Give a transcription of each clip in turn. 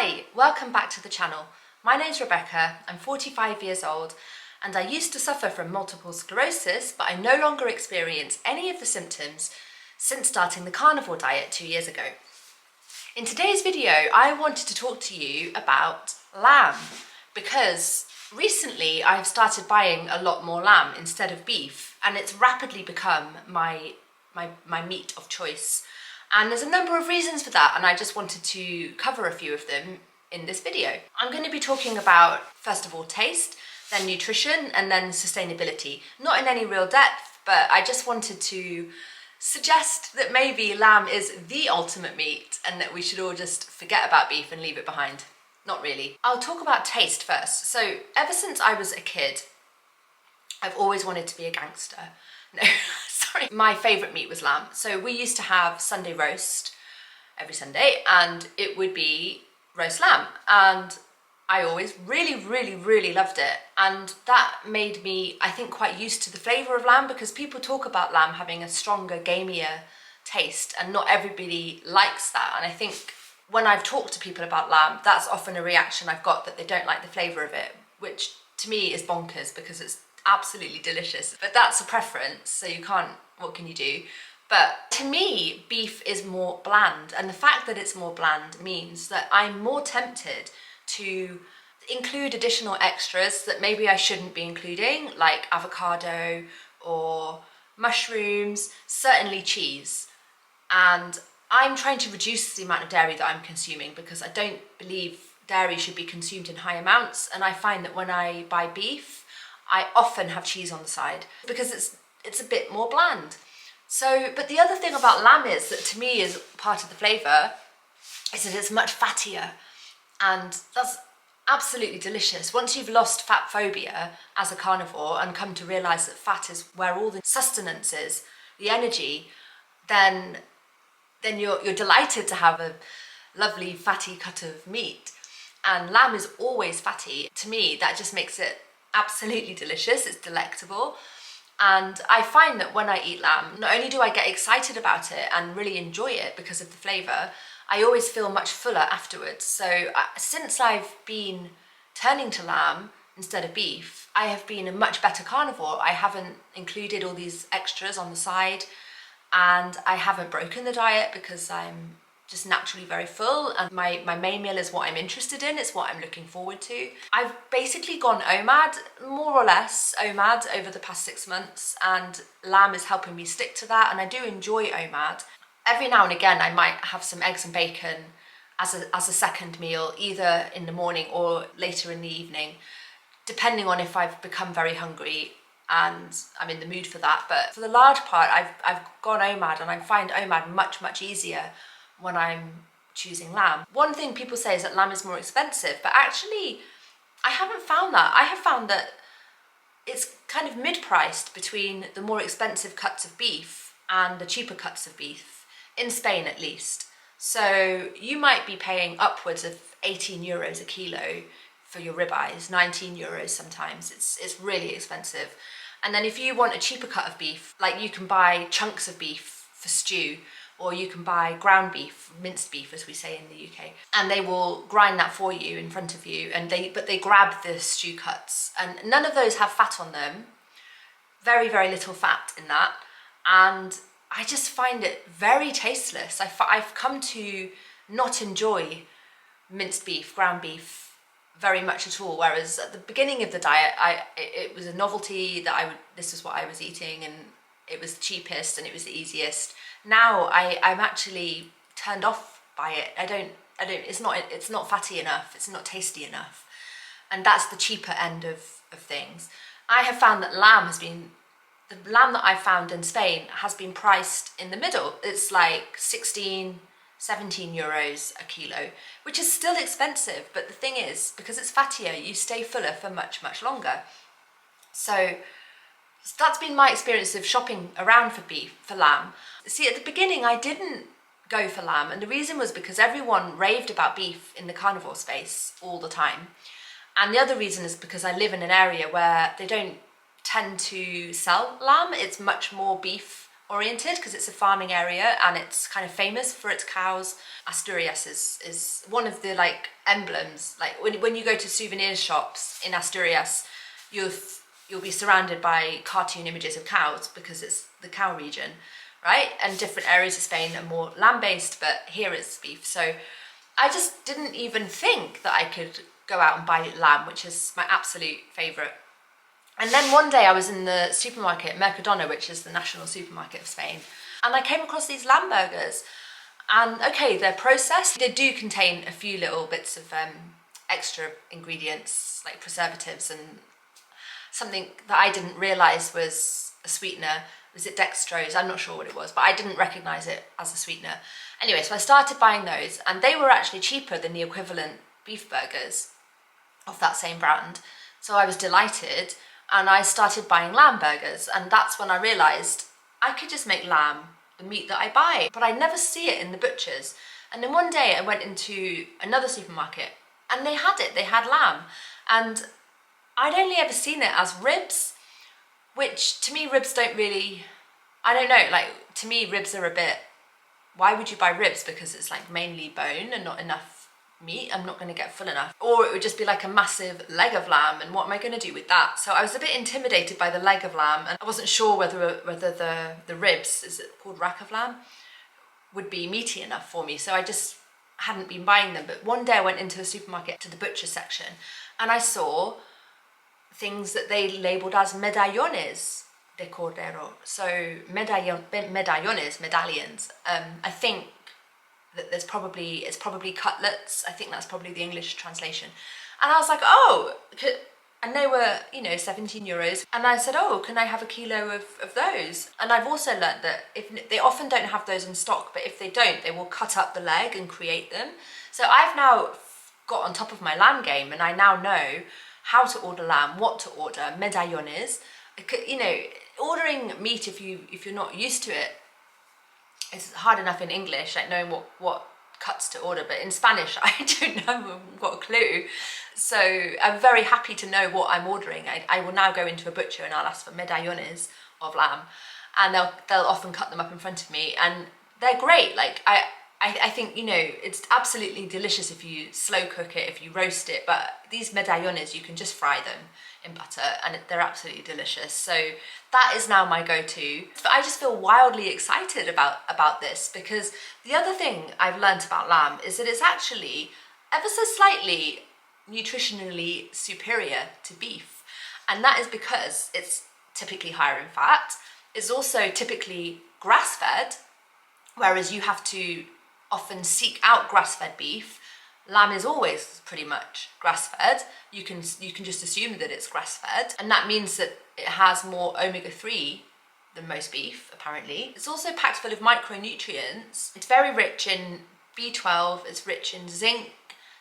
Hi, welcome back to the channel. My name's Rebecca, I'm 45 years old and I used to suffer from multiple sclerosis, but I no longer experience any of the symptoms since starting the carnivore diet 2 years ago. In today's video, I wanted to talk to you about lamb because recently I've started buying a lot more lamb instead of beef, and it's rapidly become my meat of choice. And there's a number of reasons for that, and I just wanted to cover a few of them in this video. I'm going to be talking about, first of all, taste, then nutrition, and then sustainability. Not in any real depth, but I just wanted to suggest that maybe lamb is the ultimate meat and that we should all just forget about beef and leave it behind. Not really. I'll talk about taste first. So ever since I was a kid, I've always wanted to be a gangster. No, sorry. My favourite meat was lamb. So we used to have Sunday roast every Sunday, and it would be roast lamb. And I always really loved it. And that made me, I think, quite used to the flavour of lamb, because people talk about lamb having a stronger, gamier taste, and not everybody likes that. And I think when I've talked to people about lamb, that's often a reaction I've got, that they don't like the flavour of it, which to me is bonkers because it's absolutely delicious. But that's a preference, so you can't, what can you do? But to me, beef is more bland, and the fact that it's more bland means that I'm more tempted to include additional extras that maybe I shouldn't be including, like avocado or mushrooms, certainly cheese. And I'm trying to reduce the amount of dairy that I'm consuming because I don't believe dairy should be consumed in high amounts. And I find that when I buy beef, I often have cheese on the side because it's a bit more bland. So, but the other thing about lamb is that, to me, is part of the flavour, is that it's much fattier, and that's absolutely delicious. Once you've lost fat phobia as a carnivore and come to realise that fat is where all the sustenance is, the energy, then you're delighted to have a lovely fatty cut of meat. And lamb is always fatty. To me, that just makes it absolutely delicious. It's delectable. And I find that when I eat lamb, not only do I get excited about it and really enjoy it because of the flavour, I always feel much fuller afterwards. So since I've been turning to lamb instead of beef, I have been a much better carnivore. I haven't included all these extras on the side, and I haven't broken the diet because I'm just naturally very full, and my main meal is what I'm interested in, it's what I'm looking forward to. I've basically gone OMAD, more or less OMAD, over the past 6 months, and lamb is helping me stick to that, and I do enjoy OMAD. Every now and again I might have some eggs and bacon as a second meal, either in the morning or later in the evening, depending on if I've become very hungry and I'm in the mood for that. But for the large part, I've gone OMAD, and I find OMAD much easier when I'm choosing lamb. One thing people say is that lamb is more expensive, but actually I haven't found that. I have found that it's kind of mid-priced between the more expensive cuts of beef and the cheaper cuts of beef, in Spain at least. So you might be paying upwards of 18 euros a kilo for your ribeyes, 19 euros sometimes. It's really expensive. And then if you want a cheaper cut of beef, like, you can buy chunks of beef for stew, or you can buy ground beef, minced beef as we say in the UK, and they will grind that for you in front of you, and but they grab the stew cuts, and none of those have fat on them. Very little fat in that, and I just find it very tasteless. I've come to not enjoy minced beef, ground beef very much at all, whereas at the beginning of the diet, it was a novelty that this is what I was eating, and it was the cheapest and it was the easiest. Now I'm actually turned off by it. It's not fatty enough, it's not tasty enough. And that's the cheaper end of things. I have found that the lamb that I've found in Spain has been priced in the middle. It's like 16, 17 euros a kilo, which is still expensive. But the thing is, because it's fattier, you stay fuller for much longer. So that's been my experience of shopping around for lamb. See, at the beginning I didn't go for lamb, and the reason was because everyone raved about beef in the carnivore space all the time. And the other reason is because I live in an area where they don't tend to sell lamb. It's much more beef oriented because it's a farming area and it's kind of famous for its cows. Asturias is one of the like emblems. Like when you go to souvenir shops in Asturias, you'll be surrounded by cartoon images of cows because it's the cow region, right? And different areas of Spain are more land-based, but here it's beef. So I just didn't even think that I could go out and buy lamb, which is my absolute favourite. And then one day I was in the supermarket, Mercadona, which is the national supermarket of Spain, and I came across these lamb burgers. And okay, they're processed. They do contain a few little bits of extra ingredients like preservatives and something that I didn't realise was a sweetener. Was it dextrose? I'm not sure what it was, but I didn't recognise it as a sweetener. Anyway, so I started buying those, and they were actually cheaper than the equivalent beef burgers of that same brand. So I was delighted, and I started buying lamb burgers, and that's when I realised I could just make lamb the meat that I buy, but I never see it in the butchers. And then one day I went into another supermarket, and they had it. They had lamb, and I'd only ever seen it as ribs, which to me ribs don't really, I don't know, like to me ribs are a bit, why would you buy ribs? Because it's like mainly bone and not enough meat. I'm not going to get full enough. Or it would just be like a massive leg of lamb, and what am I going to do with that? So I was a bit intimidated by the leg of lamb, and I wasn't sure whether the ribs, is it called rack of lamb, would be meaty enough for me. So I just hadn't been buying them. But one day I went into the supermarket to the butcher section, and I saw things that they labelled as medallones de cordero. So medallones, medallions. I think that it's probably cutlets. I think that's probably the English translation. And I was like, oh, and they were, 17 euros. And I said, oh, can I have a kilo of those? And I've also learnt that if they often don't have those in stock, but if they don't, they will cut up the leg and create them. So I've now got on top of my lamb game, and I now know how to order lamb, what to order, medallones. Ordering meat if you're not used to it, it's hard enough in English, like knowing what cuts to order, but in Spanish I don't know, I've got a clue. So I'm very happy to know what I'm ordering. I will now go into a butcher and I'll ask for medallones of lamb, and they'll often cut them up in front of me, and they're great. Like I think, it's absolutely delicious if you slow cook it, if you roast it, but these medallones, you can just fry them in butter and they're absolutely delicious. So that is now my go-to. I just feel wildly excited about this, because the other thing I've learnt about lamb is that it's actually ever so slightly nutritionally superior to beef. And that is because it's typically higher in fat. It's also typically grass-fed, whereas you have to often seek out grass-fed beef. Lamb is always pretty much grass-fed. You can just assume that it's grass-fed, and that means that it has more omega-3 than most beef, apparently. It's also packed full of micronutrients. It's very rich in B12, it's rich in zinc,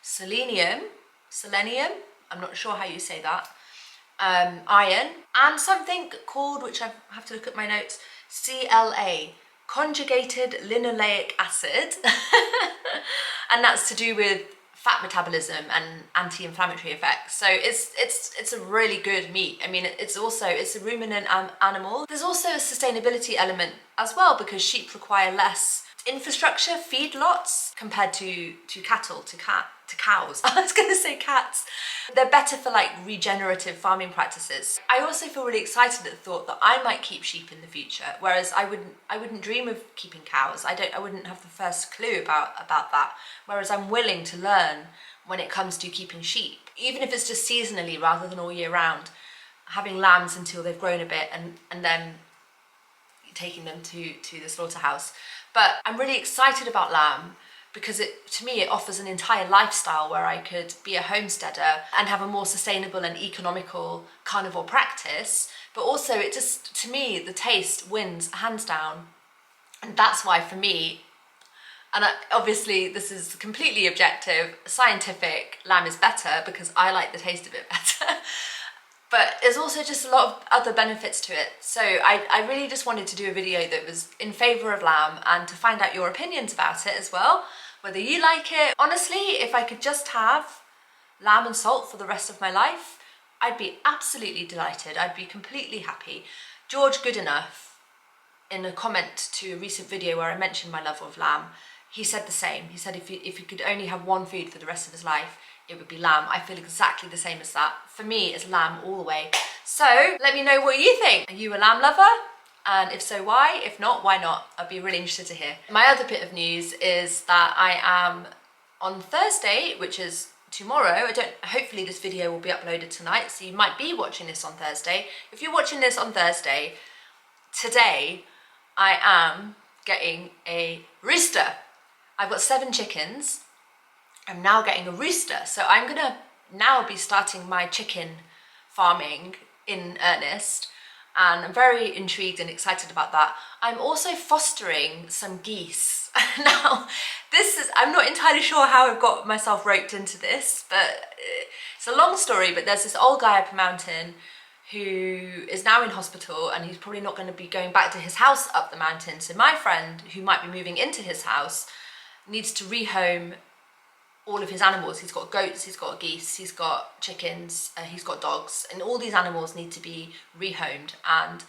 selenium, I'm not sure how you say that, iron, and something called, which I have to look at my notes, CLA, conjugated linoleic acid. And that's to do with fat metabolism and anti-inflammatory effects. So it's a really good meat. I mean, it's a ruminant animal. There's also a sustainability element as well, because sheep require less infrastructure, feedlots, compared to cattle, to cows. I was going to say cats. They're better for like regenerative farming practices. I also feel really excited at the thought that I might keep sheep in the future, whereas I wouldn't dream of keeping cows. I wouldn't have the first clue about that. Whereas I'm willing to learn when it comes to keeping sheep, even if it's just seasonally rather than all year round. Having lambs until they've grown a bit and then taking them to the slaughterhouse. But I'm really excited about lamb because to me it offers an entire lifestyle where I could be a homesteader and have a more sustainable and economical carnivore practice. But also it just, to me, the taste wins hands down. And that's why for me, and obviously this is completely objective, scientific, lamb is better because I like the taste of it better. But there's also just a lot of other benefits to it. So I really just wanted to do a video that was in favour of lamb and to find out your opinions about it as well, whether you like it. Honestly, if I could just have lamb and salt for the rest of my life, I'd be absolutely delighted. I'd be completely happy. George Goodenough in a comment to a recent video where I mentioned my love of lamb, he said the same. He said if he could only have one food for the rest of his life, it would be lamb. I feel exactly the same as that. For me, it's lamb all the way. So let me know what you think. Are you a lamb lover? And if so, why? If not, why not? I'd be really interested to hear. My other bit of news is that I am on Thursday, which is tomorrow. Hopefully this video will be uploaded tonight, so you might be watching this on Thursday. If you're watching this on Thursday, today I am getting a rooster. I've got 7 chickens. I'm now getting a rooster. So I'm gonna now be starting my chicken farming in earnest. And I'm very intrigued and excited about that. I'm also fostering some geese. Now, I'm not entirely sure how I've got myself roped into this, but it's a long story, but there's this old guy up a mountain who is now in hospital, and he's probably not going to be going back to his house up the mountain. So my friend, who might be moving into his house, needs to rehome all of his animals. He's got goats, he's got geese, he's got chickens, he's got dogs, and all these animals need to be rehomed. And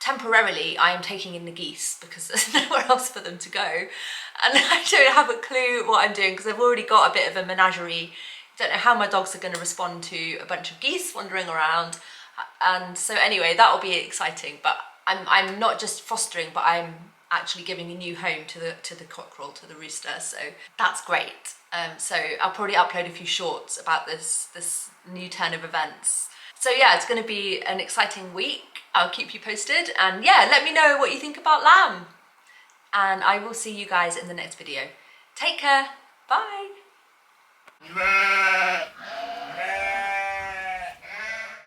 temporarily I am taking in the geese because there's nowhere else for them to go, and I don't have a clue what I'm doing because I've already got a bit of a menagerie. Don't know how my dogs are going to respond to a bunch of geese wandering around. And so anyway, that will be exciting. But I'm not just fostering, but I'm actually giving a new home to the cockerel, to the rooster. So that's great. So I'll probably upload a few shorts about this new turn of events. So yeah, it's going to be an exciting week. I'll keep you posted, and yeah, let me know what you think about lamb. And I will see you guys in the next video. Take care. Bye.